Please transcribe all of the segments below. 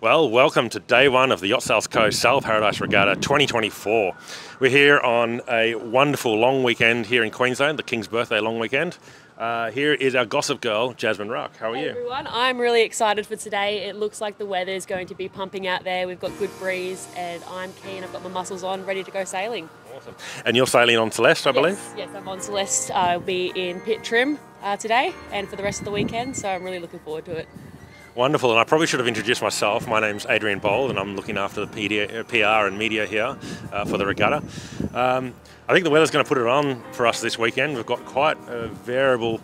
Well, welcome to day one of the Yacht Sales Co. Sail Paradise Regatta 2024. We're here on a wonderful long weekend here in Queensland, the King's Birthday long weekend. Here is our gossip girl, Jasmine Ruck. How are you? Hey everyone, I'm really excited for today. It looks like the weather is going to be pumping out there. We've got good breeze and I'm keen. I've got my muscles on, ready to go sailing. Awesome. And you're sailing on Celeste, I believe? Yes, I'm on Celeste. I'll be in pit trim today and for the rest of the weekend, so I'm really looking forward to it. Wonderful, and I probably should have introduced myself. My name's Adrian Bold and I'm looking after the PR and media here for the regatta. I think the weather's going to put it on for us this weekend. We've got quite a variable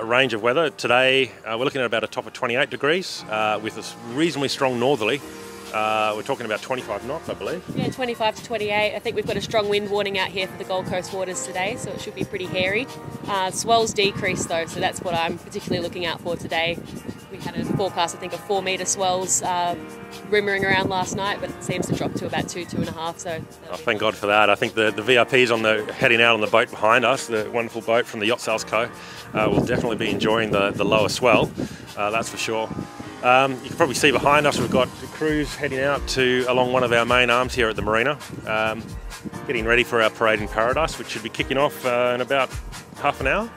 range of weather. Today we're looking at about a top of 28 degrees with a reasonably strong northerly. We're talking about 25 knots, I believe. Yeah, 25 to 28. I think we've got a strong wind warning out here for the Gold Coast waters today, so it should be pretty hairy. Swells decrease though, so that's what I'm particularly looking out for today. We had a forecast, I think, of 4 metre swells rumouring around last night, but it seems to drop to about 2.5. So thank God for that. I think the VIPs heading out on the boat behind us, the wonderful boat from the Yacht Sales Co, will definitely be enjoying the lower swell. That's for sure. You can probably see behind us we've got the crews heading out along one of our main arms here at the marina, getting ready for our parade in Paradise, which should be kicking off in about half an hour.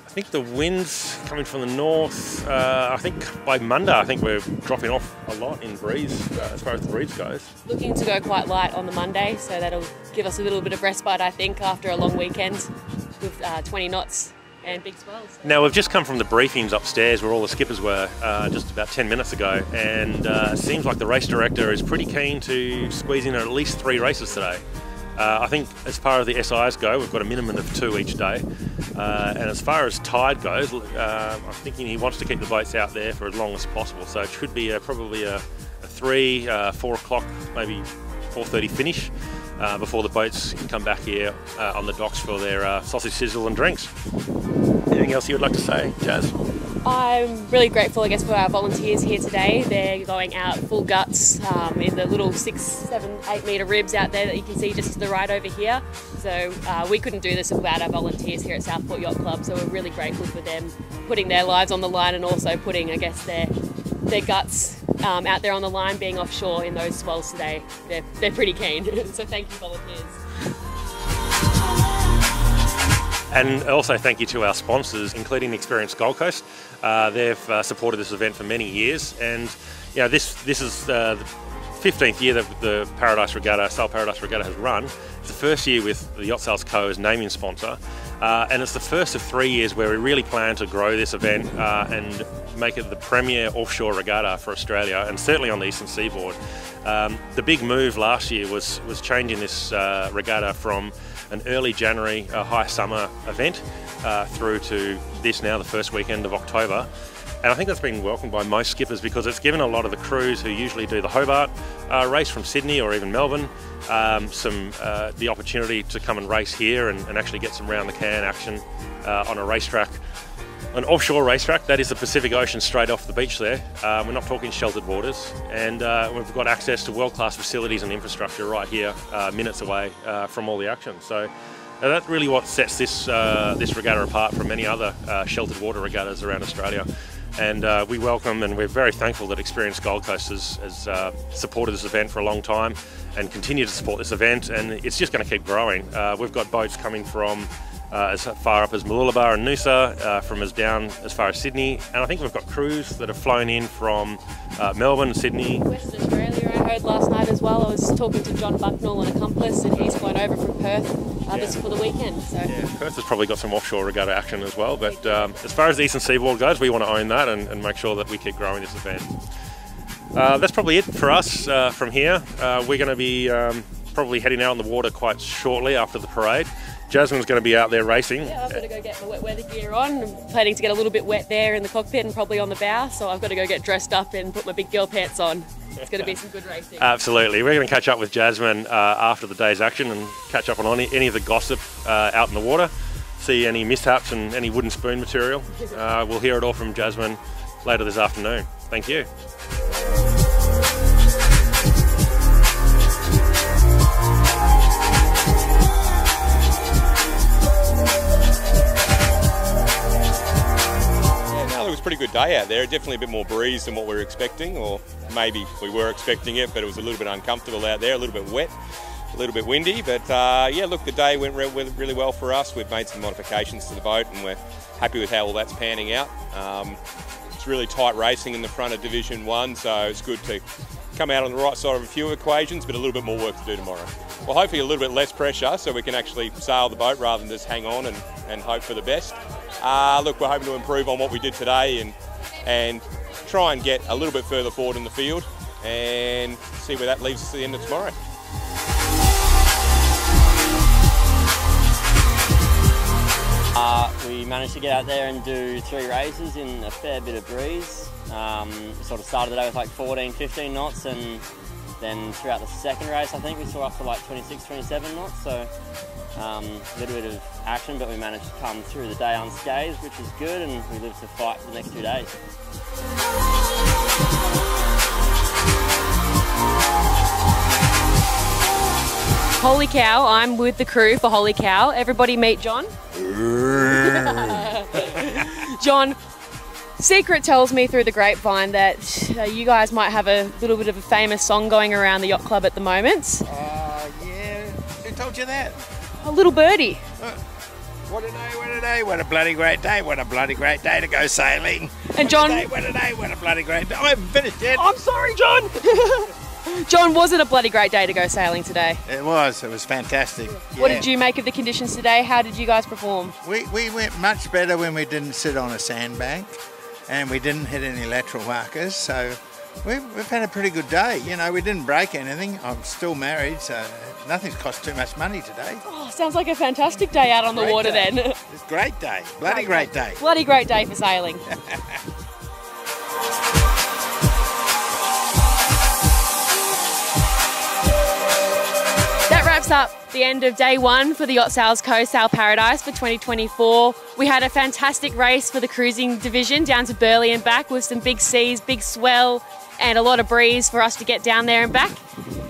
I think the wind's coming from the north. I think by Monday, I think we're dropping off a lot in breeze as far as the breeze goes. Looking to go quite light on the Monday, so that'll give us a little bit of respite, I think, after a long weekend with 20 knots and big swells. So. Now, we've just come from the briefings upstairs where all the skippers were just about 10 minutes ago, and it seems like the race director is pretty keen to squeeze in at least 3 races today. I think as far as the SIs go, we've got a minimum of 2 each day. And as far as tide goes, I'm thinking he wants to keep the boats out there for as long as possible. So it should be probably a 3, 4 o'clock, maybe 4:30 finish before the boats can come back here on the docks for their sausage sizzle and drinks. Anything else you would like to say, Jazz? I'm really grateful, I guess, for our volunteers here today. They're going out full guts in the little 6, 7, 8 metre ribs out there that you can see just to the right over here. So we couldn't do this without our volunteers here at Southport Yacht Club, so we're really grateful for them putting their lives on the line and also putting, I guess, their guts out there on the line, being offshore in those swells today. They're pretty keen, so thank you, volunteers. And also thank you to our sponsors, including Experience Gold Coast. They've supported this event for many years, and you know, this is the 15th year that the Paradise Regatta, Sail Paradise Regatta has run. It's the first year with the Yacht Sales Co as naming sponsor, and it's the first of 3 years where we really plan to grow this event and make it the premier offshore regatta for Australia, and certainly on the eastern seaboard. The big move last year was changing this regatta from an early January, high summer event through to this now, the first weekend of October. And I think that's been welcomed by most skippers because it's given a lot of the crews who usually do the Hobart race from Sydney or even Melbourne the opportunity to come and race here and actually get some round the can action on a racetrack. An offshore racetrack, that is the Pacific Ocean straight off the beach there. We're not talking sheltered waters, and we've got access to world-class facilities and infrastructure right here, minutes away from all the action. So that's really what sets this regatta apart from many other sheltered water regattas around Australia. And we welcome and we're very thankful that Experience Gold Coast has supported this event for a long time and continue to support this event, and it's just going to keep growing. We've got boats coming from as far up as Mooloolaba and Noosa, from as down as far as Sydney, and I think we've got crews that have flown in from Melbourne, Sydney. Western Australia I heard last night as well. I was talking to John Bucknell, an accomplice, and he's flown over from Perth just for the weekend. So. Yeah, Perth has probably got some offshore regatta action as well, but as far as the eastern seaboard goes, we want to own that and make sure that we keep growing this event. That's probably it for us from here. We're going to be probably heading out on the water quite shortly after the parade. Jasmine's going to be out there racing. Yeah, I've got to go get my wet weather gear on. I'm planning to get a little bit wet there in the cockpit and probably on the bow, so I've got to go get dressed up and put my big girl pants on. It's going to be some good racing. Absolutely. We're going to catch up with Jasmine after the day's action and catch up on any of the gossip out in the water, see any mishaps and any wooden spoon material. We'll hear it all from Jasmine later this afternoon. Thank you. pretty good day out there. Definitely a bit more breeze than what we were expecting, or maybe we were expecting it, but it was a little bit uncomfortable out there, a little bit wet, a little bit windy. But yeah, look, the day went really well for us. We've made some modifications to the boat and we're happy with how all that's panning out. It's really tight racing in the front of Division 1, so it's good to come out on the right side of a few equations, but a little bit more work to do tomorrow. Well, hopefully a little bit less pressure so we can actually sail the boat rather than just hang on and hope for the best. Look, we're hoping to improve on what we did today and try and get a little bit further forward in the field and see where that leaves us at the end of tomorrow. We managed to get out there and do 3 races in a fair bit of breeze. Sort of started the day with like 14, 15 knots, and then throughout the second race I think we saw up to like 26, 27 knots, so a little bit of action, but we managed to come through the day unscathed, which is good, and we live to fight for the next 2 days. Holy Cow, I'm with the crew for Holy Cow. Everybody meet John. John, secret tells me through the grapevine that you guys might have a little bit of a famous song going around the yacht club at the moment. Yeah. Who told you that? A little birdie. What a day, what a day, what a bloody great day, what a bloody great day to go sailing. And John... What a day, what a bloody great day. I haven't finished yet. I'm sorry, John! John, was it a bloody great day to go sailing today? It was fantastic. What Yeah. did you make of the conditions today? How did you guys perform? We went much better when we didn't sit on a sandbank and we didn't hit any lateral markers, so we've had a pretty good day. You know, we didn't break anything. I'm still married, so nothing's cost too much money today. Oh, sounds like a fantastic day out on the water then. It's a great day, bloody great day. Bloody great day for sailing. That wraps up the end of day 1 for the Yacht Sales Co. Sail Paradise for 2024. We had a fantastic race for the cruising division down to Burleigh and back with some big seas, big swell and a lot of breeze for us to get down there and back.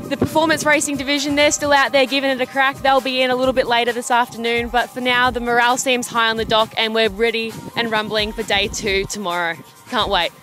The performance racing division, they're still out there giving it a crack. They'll be in a little bit later this afternoon, but for now the morale seems high on the dock and we're ready and rumbling for day 2 tomorrow. Can't wait.